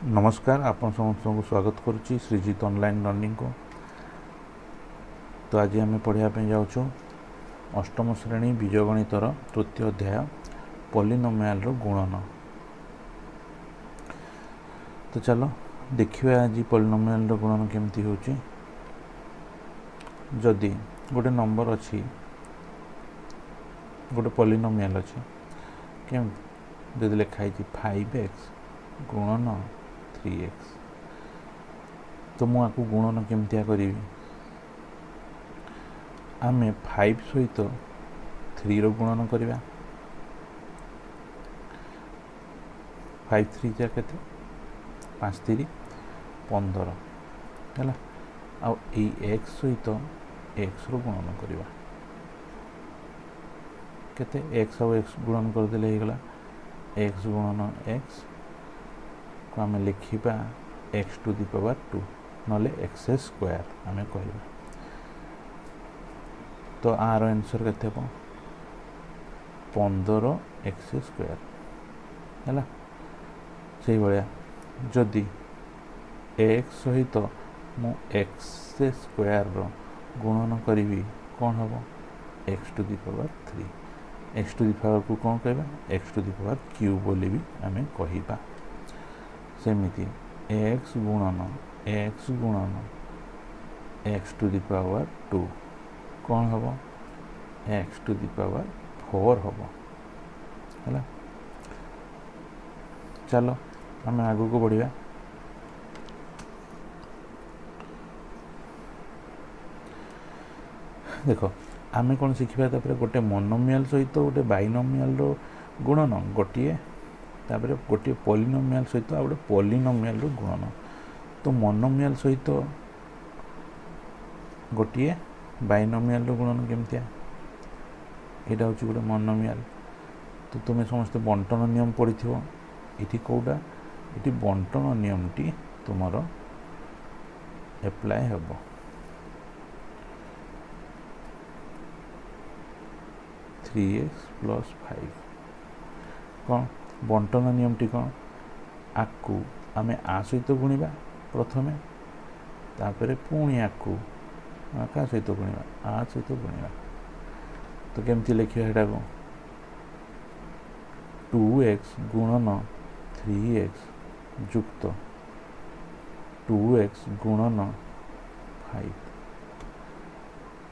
नमस्कार आपण समस्त को स्वागत करुच्ची श्रीजित ऑनलाइन लर्निंग को। तो आज आम पढ़ापी जाऊँ अष्टम श्रेणी बीजगणितर तृतीय अध्याय पॉलिनोमियल गुणन। तो चलो देखिए आज पॉलिनोमियल गुणन केमती होची। जदि गोटे नंबर अच्छी गोटे पॉलिनोमियल अच्छी केम जदि लिखाई 5x गुणन 3x तो मुझे गुणन केमतिया करी आम 5 सहित 3 गुणन करवा 5 3 जा के 5 3 15 है आ x सहित x गुणन करवा केते x और x गुणन करदे गला x गुणन x को आम लिखा x टू दी पावर 2 नले एक्स स्क्वायर आम कह। तो आर आंसर के 15 एक्स स्क्वायर है से भाया जदि एक्स सहित मु एक्स स्क्वायर गुणन करी कौन हम x to the power 3 x to the power को कौन कहवा x to the power q बोली भी आम कह। सेमिति एक्स गुणन एक्स टू दी पावर 2 कौन हम एक्स टू दी पावर 4 हम है। चलो आम आग को बढ़िया। देख आम कौन शिखा गोटे मोनोमियल सहित गोटे बाइनोमियल गुणन गोटे तापर गोटे पॉलिनोमियल सहित आ गोटे पॉलिनोमियल गुणन। तो मोनोमियल सहित गोटे बाइनोमियल गुणन केमतिया यहाँ हूँ गोटे मोनोमियल। तो तुम्हें समस्त बंटन नियम पढ़ी ये कौटा ये बंटन नियम टी तुमर एप्लाय हम। 3x + 5 कौन बंटन नियम टी कौन आकु आमे आ सहित गुणिबा प्रथमे तापर पुणी आकु क्या सहित गुणिबा आ सहित गुणिबा। तो केमती लिखिया हेटा को 2x गुणन 3x जुक्त 2x गुणन 5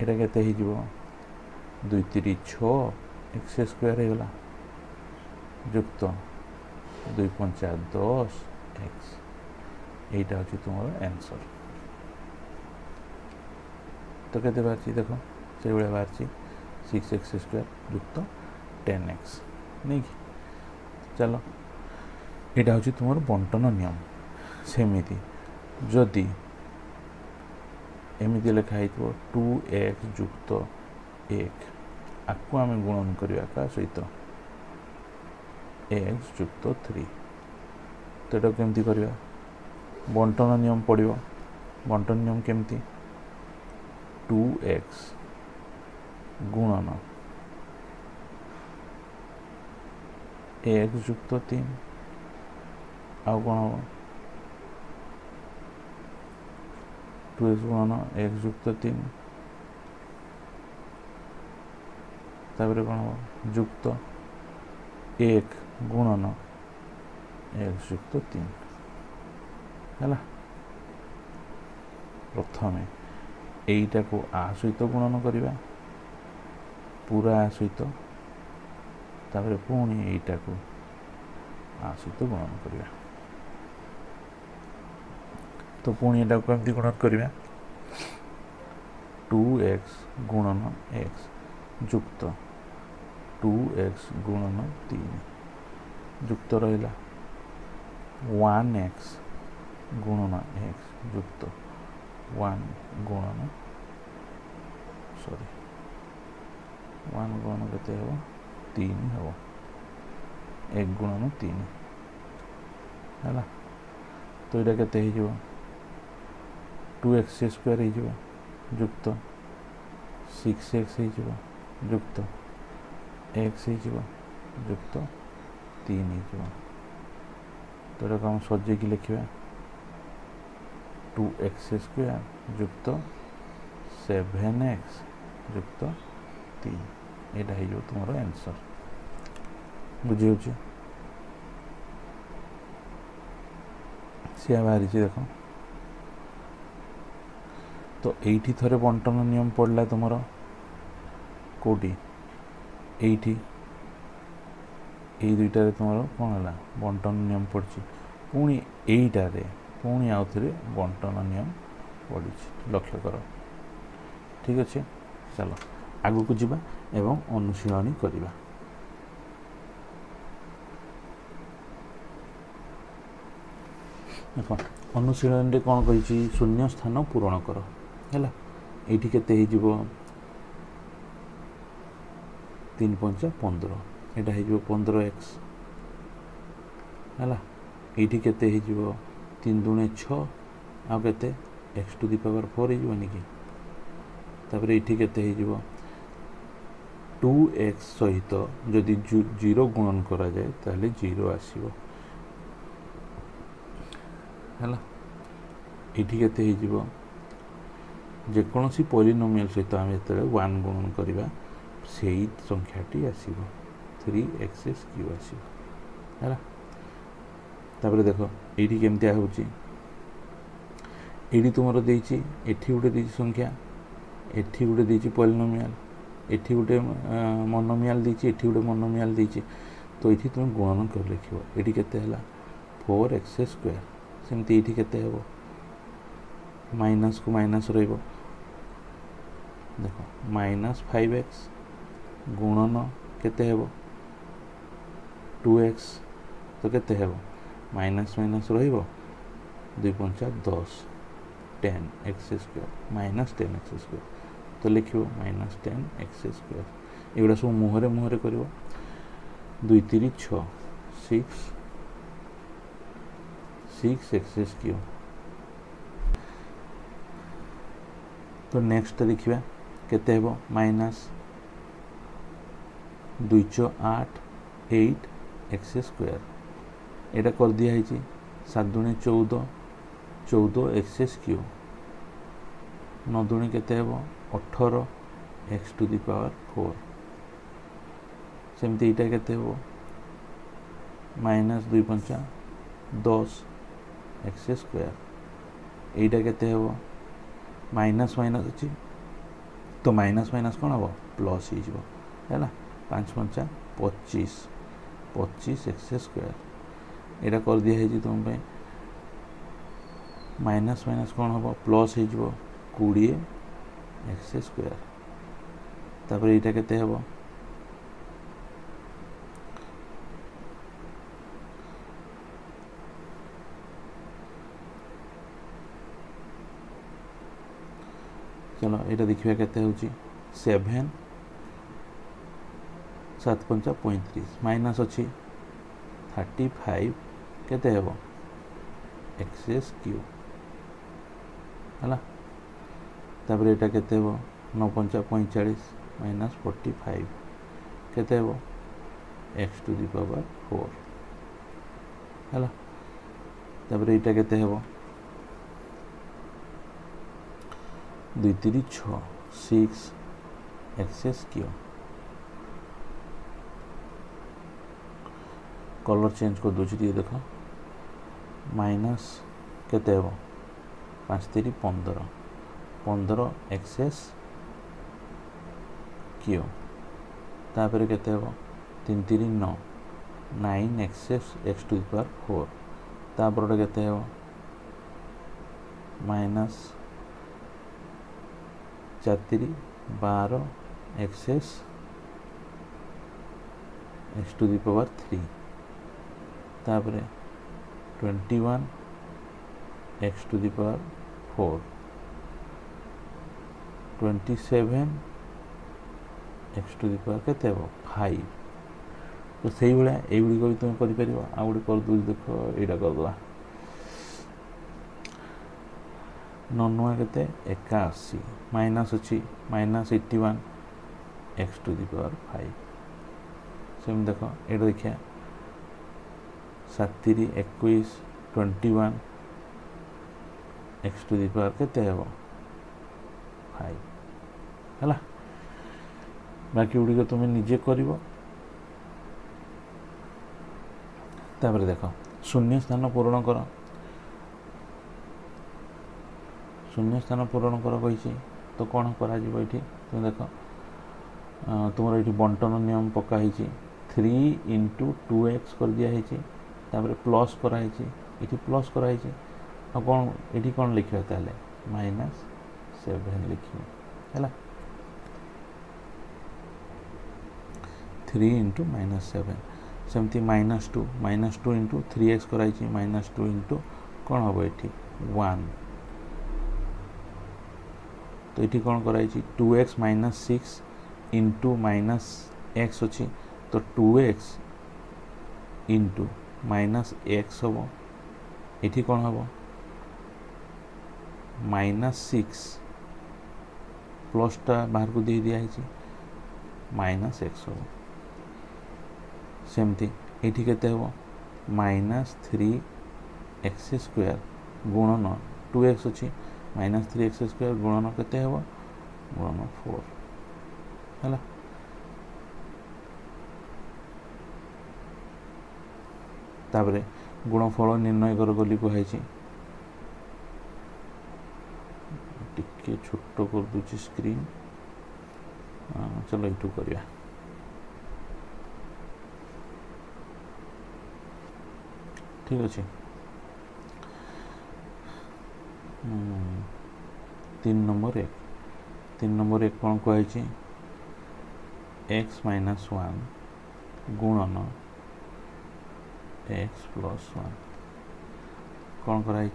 एटा केते ही जीवो 2 3 6 एक्स स्क्वायर हो गला जुक्त 2 5 10 एक्स यहीटा हूँ तुम आंसर। तो केते बाहर देख से भाया बाहर 6x स्क्वायर जुक्त 10x नहीं कि। चलो यहाँ हूँ तुम बंटन नियम। सेमिति जदि एमती लिखाई 2x जुक्त 1 आपको आम गुणन करवा क्या सहित x जुक्त 3 तो यहाँ केमती करवा बंटन नियम पड़ो। बंटन नियम केमती 2x गुणन x जुक्त 3 आउ कौन हम 2x गुणन x जुक्त 3 तापर कौन हम जुक्त 1 गुणन x जुक्त 3 है। प्रथमे यहीटा को आ सहित गुणन करवा पूरा आ सहित तापर पुणी यहीटा को आ सहित गुणन करवा। तो पुणी यहाँ को एमती गुणन करवा 2x गुणन x जुक्त 2x गुणन 3 जुक्त रहा 1x गुणन x जुक्त 1 गुणन 1 गुणन के 3 हम 1 गुणन 3 है। तो यहाँ के 2x स्क्वायर हो जुक्त 6x हो जुक्त x हो जुक्त 3 हो तो ये हम सजेक लिखा 2x² युक्त 7x युक्त 3 यहाँ हो तुम आंसर बुझी सी बाहरी देख तो ये थे बंटन नियम पड़ा तुम कौटी ये दुईटार तुम कौन है बंटन नियम पड़ी पुणी यहीटारे पुणी आउ थे बंटन नियम पड़ी लक्ष्य कर ठीक अच्छे चलो आगु को जीवा एवं अनुशीलनी करवा देख अनुशीलन कौन कही शून्य स्थान पूरण कर है ये केते हो 3 5 15 यहाँ हो 15x है ये केते हो 3 दूने 6 आउ केते x टू दी पावर 4 होनी कि तापर ये केते हो 2x सहित जदि 0 गुणन करा जाए ताले 0 आसीबो है ये केते हो जेकोसी पॉलिनोमियल सहित आम जो 1 गुणन करवा से संख्याटी आसब 3x³ आसब है तापर देख ये केमतिया होची ये तुम देती एठी गोटे देती संख्या एठी गोटे देती पॉलिनोमियल एठी गोटे मोनोमियल देती एठी गोटे मोनोमियल देती तो ये तुम गुणन कर लिख ये केते 4x² सेमती ये केते हो माइनस को माइनस रहिबो देखो -5x गुणन केते हो 2x तो केते हो माइनस माइनस रहिबो 2 5 10 10x² -10x² तो लिखिबो -10x² एगुड़ा सब मुहरे मुहरे करिवो 2 3 6 6x³ तो नेक्स्ट देखिए केते हेबो -2 8 8x² एटा कर दिया है 7 दूनी 14 14x³ 9 दूनी केते हेबो 18 x टू दी पावर 4 सेमती एटा केते हेबो -2 5 10 x² एटा केते हेबो माइनस माइनस अच्छी तो माइनस माइनस कौन हम प्लस है 5 5 25 25x² यहाँ कर दिया है तुम माइनस माइनस कौन हम प्लस हो 20x² तापर यहाँ केते हेबो चलो ये देखिए केते होची 7 7 5 35 माइनस अच्छी 35 केते हेबो x³ है तापर यहाँ केते हेबो 9 5 45 माइनस 45 केते हेबो x टू दी पावर 4 है तापर यहाँ केते हेबो 2 3 6 6x³ कलर चेंज कर दूसरी ये देख माइनस केते हेबो 5 3 15 15x³ तापर केते हेबो 3 3 9 9x टू दी पावर 4 तापर केते हेबो minus 4 3 12 x to the power 3 तापर 21 x to the power 4 27 x to the power केते हेबो 5 तो सही भाया एगुड़ी भी तुम कर गोटे कर दो देख यहाँ करदे नुआ के 81 माइनस अच्छी -81 x to the power 5 same देख ये देखिए 7 3 21 21 x टू दी पावर केते हेबो 5 हला बाकी गुड़ी तुम निजे कर देख शून्य स्थान पूरण कर शून्य स्थान पूरण कर कही तो कौन कर तुम देख तुम ये बंटन नियम पकाई 3 × 2x कर दिया प्लस कराई प्लस कराई आ कौन ये कौन लिखा ताले -7 लिखिए है 3 × -7 सेमती -2 × 3x कराई -2 × कौन हम ये 1 तो ये कौन कराई 2x - 6 × -x अच्छी तो 2x × -x हम ये कौन हम -6 प्लसटा बाहर को दे दिया -x हम सेमती ये केते हम -3x² गुणन 2x अच्छी -3x² गुणन केते हम गुणन 4 है तापरे गुणफल निर्णय कर बोली कहुई टिके छोट कर दूची स्क्रीन चलो यूट्यूब करिया ठीक अच्छे 3 नंबर 1 कौन कहुई x - 1 गुणन x + 1 कौन कराई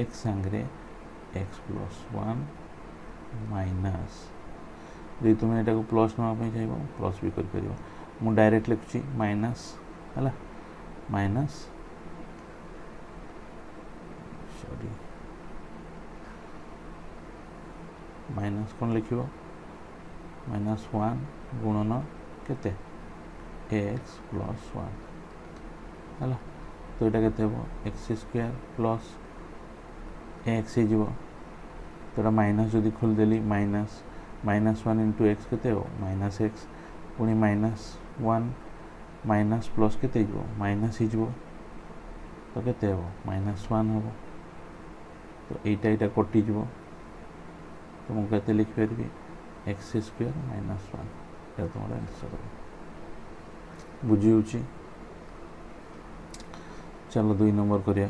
x सांगे x + 1 माइनस यदि तुम यहाँ प्लस नापी चाहिए प्लस भी कर मु डायरेक्ट लिखुची माइनस है माइनस सॉरी माइनस कौन लिख -1 गुणन केते x + 1 है तो यहाँ के x² प्लस x हो तो माइनस जदि खोलदेली -1 × x केते हो -x पुणी -1 माइनस प्लस केते हो माइनस हो तो केते हो -1 हम तो यहाँ कटि तो मुझे लिखिपारि x² - 1 ये तुम आंसर बुझी चलो 2 नंबर करिया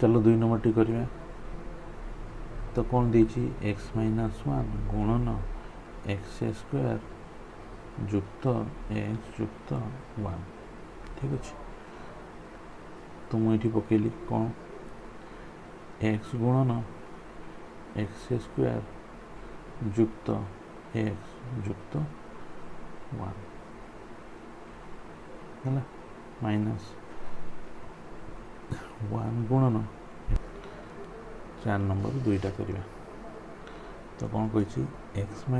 चलो 2 नंबर टी करिया तो कौन दीची x - 1 गुणन x² जुक्त x जुक्त 1 ठीक अच्छे तो मुझे पकेली कौन x गुणन x² जुक्त x जुक्त 1 है माइनस 1 गुणन 4 नंबर 2टा करिया तो कौन कही x - 1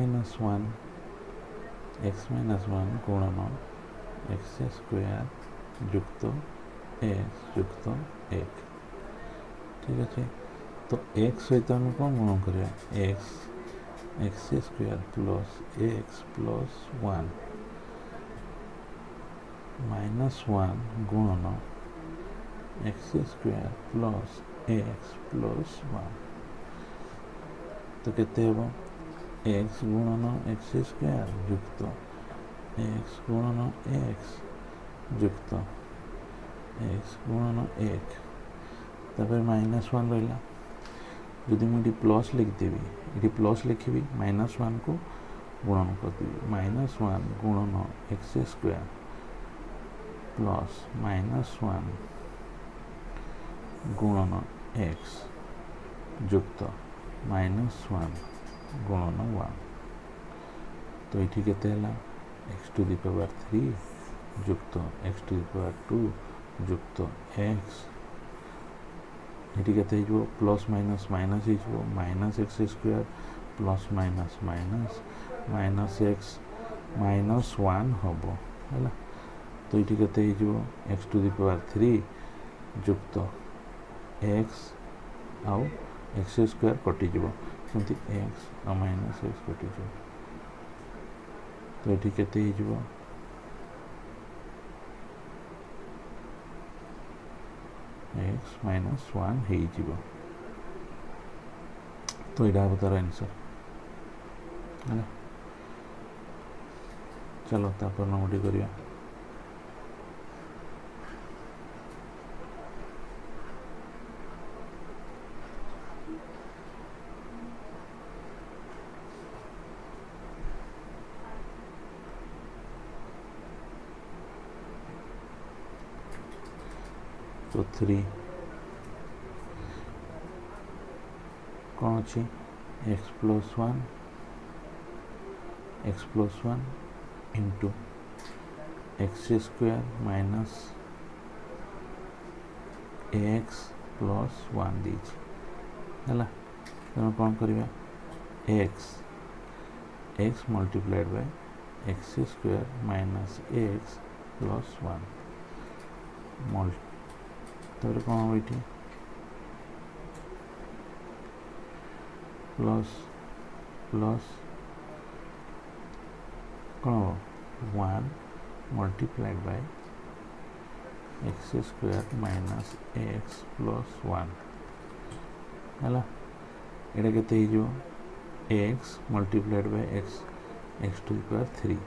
गुणन x² जुक्त x जुक्त 1 ठीक अच्छे। तो एक्स सहित आम कौन गुण करिया x x square plus x plus 1 minus 1 गुणन x square plus x plus 1 तो केते हेबो एक्स गुणन एक्स स्क्वायर युक्त एक्स गुणन एक्स युक्त एक्स गुणन 1 तापर माइनस 1 रहा जदि मुझे प्लस लिखदेवी ये प्लस लिखी माइनस 1 को गुणन करदेवी माइनस 1 गुणन एक्स स्क्वायर प्लस माइनस 1 गुणन एक्स युक्त माइनस 1 गुणन 1 तो ये केते हला एक्स टू द पावर 3 युक्त एक्स टू द पावर 2 युक्त एक्स ये केते हो प्लस माइनस माइनस हो minus x square plus minus minus minus x minus 1 हम है तो ये केते हो एक्स टू द पावर 3 युक्त एक्स आउ एक्स स्क्वायर कटिज सेमती एक्स आ माइनस एक्स कटिज तो ये केते हो एक्स माइनस 1 हो तो यहाँ हम तार आंसर है चलो तापर नंबर करिया तो 3 कौन अच्छी x plus 1 into x square minus x plus 1 दीजिए है तेना कौन करवा x x multiplied by x square minus x plus 1 तो कौन हम ये प्लस प्लस कौन हम 1 multiplied by x square minus x plus 1 है यहाँ के x multiplied by x x to the power 3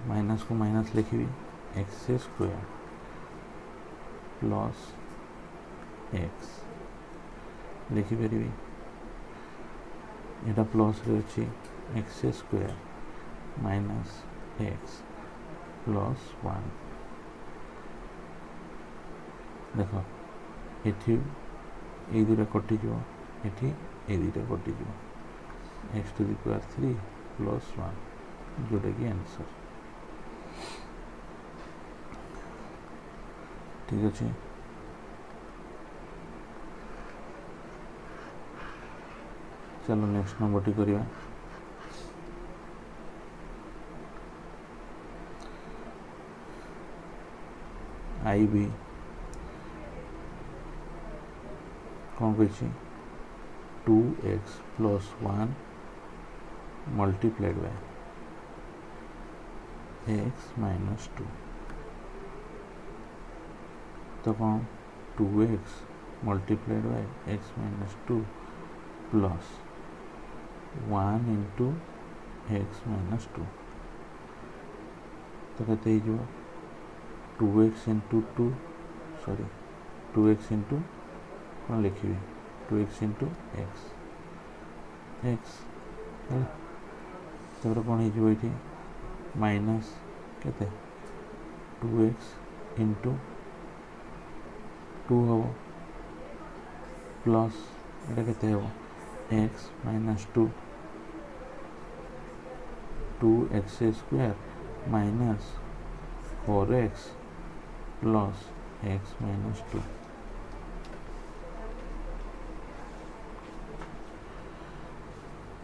minus को माइनस लिखी एक्स स्क्वायर प्लस एक्स लिखिपारि यहाँ प्लस रे अच्छी x square minus x plus 1 देख ये दुटा कटिज ये दुटा कटिज x to the power 3 plus 1 जोटा कि आंसर ठीक अच्छे चलो नेक्स्ट नंबर टी करिया आई भी कौन कही 2x plus 1 multiplied by x minus 2 तो कौन 2x multiplied by x minus 2 plus 1 into x minus 2 तो कहते 2x into 2 sorry 2x into कौन लिखी 2x इंटू एक्स एक्स है तो कौन ये माइनस के 2x इंटू 2 हम प्लस ये के x minus 2 2x square minus 4x plus x minus 2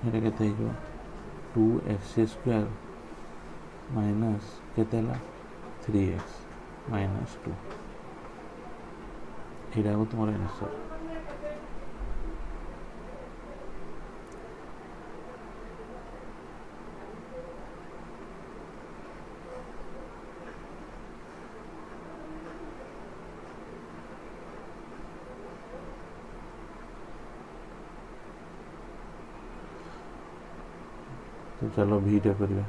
ये के 2x स्क्वायर माइनस के 3x माइनस 2 यहाँ तुम आंसर तो चलो भीटा करिया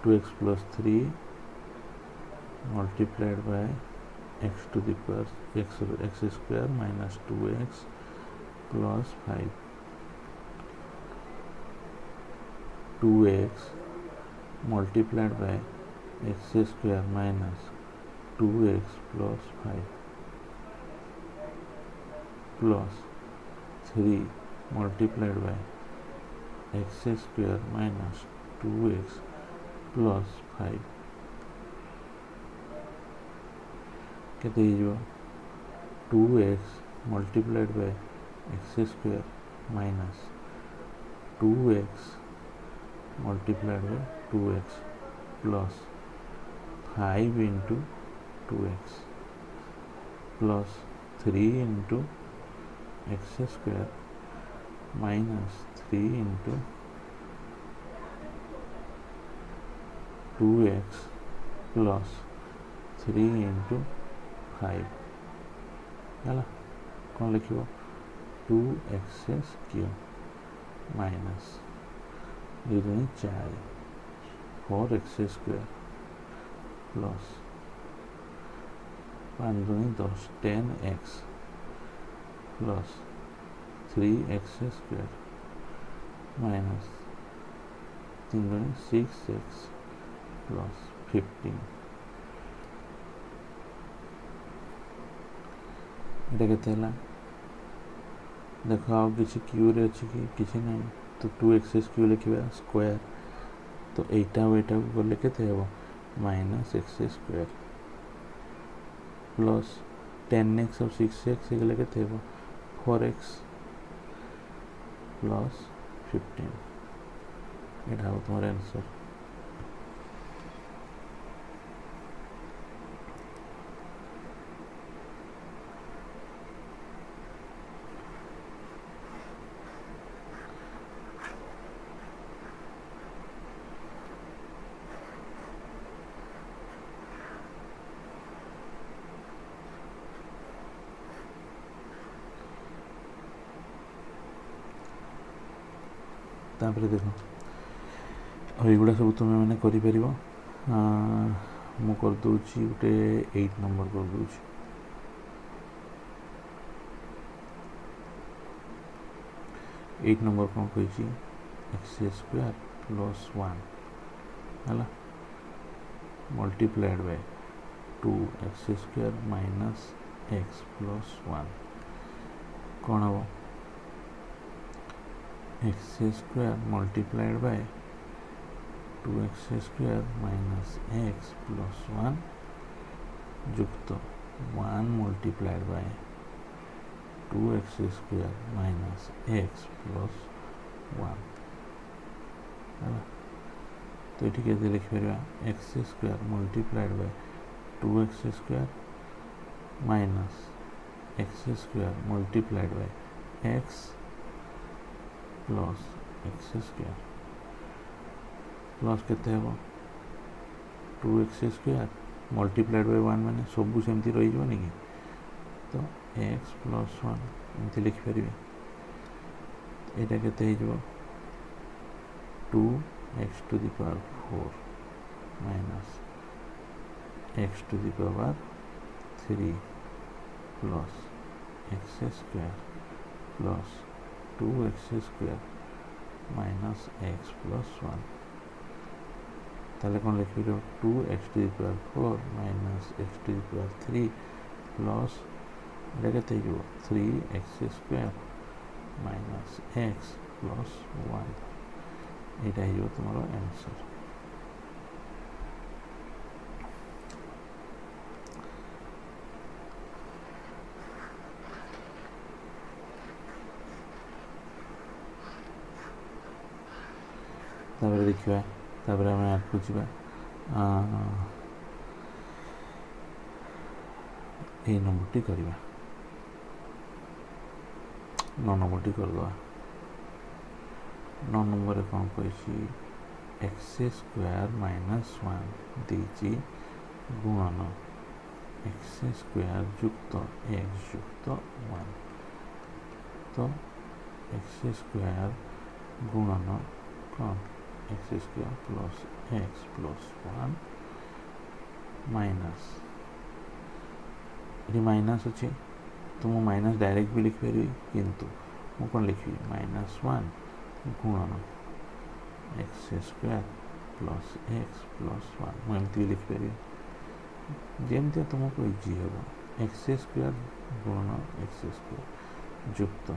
2x plus 3 multiplied by x to the power x square minus 2x plus 5 2x multiplied by x square minus 2x plus 5 plus 3 multiplied by x square minus 2x plus 5 केते हो 2x multiplied by x square minus 2x multiplied by 2x plus 5 into 2x plus 3 into x square minus 3 into 2x plus 3 into 5 है कौन लिखो 2x cube minus 4 4x square plus 5 दूनी 10 10x plus 3x square minus 3 दूनी 6x plus 15 এটা কেতে ହେଲା ଦେଖ ଆଉ କିଛି କ୍ୟୁରେ ଅଛି କି କିଛି ନାହିଁ ତ 2x କ୍ୟୁ ଲେଖିବା ସ୍କୋୟାର ତ ଏଇଟା ଆଉ ଏଇଟାକୁ ଗଲେ କେତେ ହେବ minus x square plus 10x ଆଉ 6x ହେଇଗଲେ କେତେ ହେବ 4x ପ୍ଲସ୍ 15 ଏଇଟା ହେବ ତୁମର ଆନ୍ସର୍। तापर देख युवा सब तुम मैंने कर गोटे 8 नंबर कर दूची 8 नंबर कौन कही एक्स स्क्वायर प्लस 1 है multiplied by 2x square minus x plus 1 कौन हम x square multiplied by 2x square minus x plus 1 जुक्त 1 multiplied by 2x square minus x plus 1 तो ये कैसे लिखिपर x square multiplied by 2x square minus x square multiplied by x plus x square plus केते हेबो 2x square multiplied bye 1 माने सबु सेमती रही जबनी कि तो x प्लस 1 एमती लिखि परिबे एटा केते हे जबो 2x to the power 4 minus x to the power 3 plus x square plus 2x square minus x plus 1 ताले कौन लिखि 2x to the power 4 minus x to the power 3 plus एटा केते हो 3x square minus x plus 1 एटा हो तुम्हारा answer. तापर देखा तापर आम आगे जा नंबर कर 9 नंबर करदे 9 नंबर कौन कही एक्स स्क्वायर माइनस 1 दीची गुणन एक्स स्क्वायर जुक्त एक्स जुक्त 1 एक्स स्क्वायर गुणन कौन x square plus x plus 1 minus ये माइनस अच्छे तो मु माइनस डायरेक्ट भी लिखिपारि किंतु मु कौन लिखी -1 गुणन x square plus x plus 1 मुझे लिखिपारि जमती तुमको इजी हे एक्स स्क्वायर गुणन एक्स स्क्वायर युक्त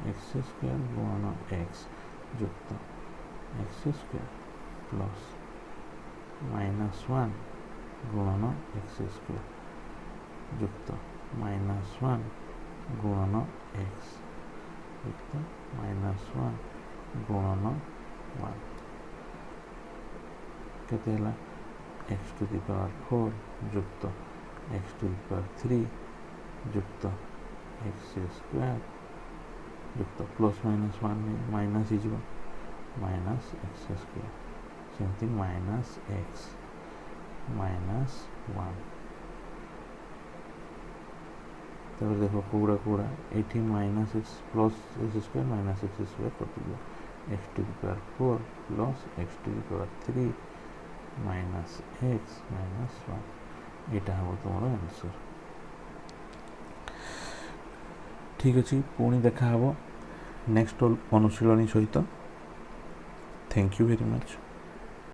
एक्स स्क्वायर गुणन एक्स युक्त एक्स स्क्वायर प्लस -1 गुणन एक्स स्क्वायर युक्त -1 गुणन एक्स युक्त -1 गुणन 1 केते हला एक्स टू द पावर 4 युक्त एक्स टू द पावर 3 युक्त एक्स स्क्वायर युक्त प्लस -1 माइनस ही माइनस एक्स स्क्वायर सेमती माइनस एक्स माइनस 1 तब देखो कौड़ा कौड़ा ये minus x plus x square minus x square कटि x to the power 4 plus x to the power 3 minus x minus 1 यहाँ हम तुम आंसर। ठीक अच्छे पुणी देखा नेक्स्ट अनुशीलनी सहित। Thank you very much.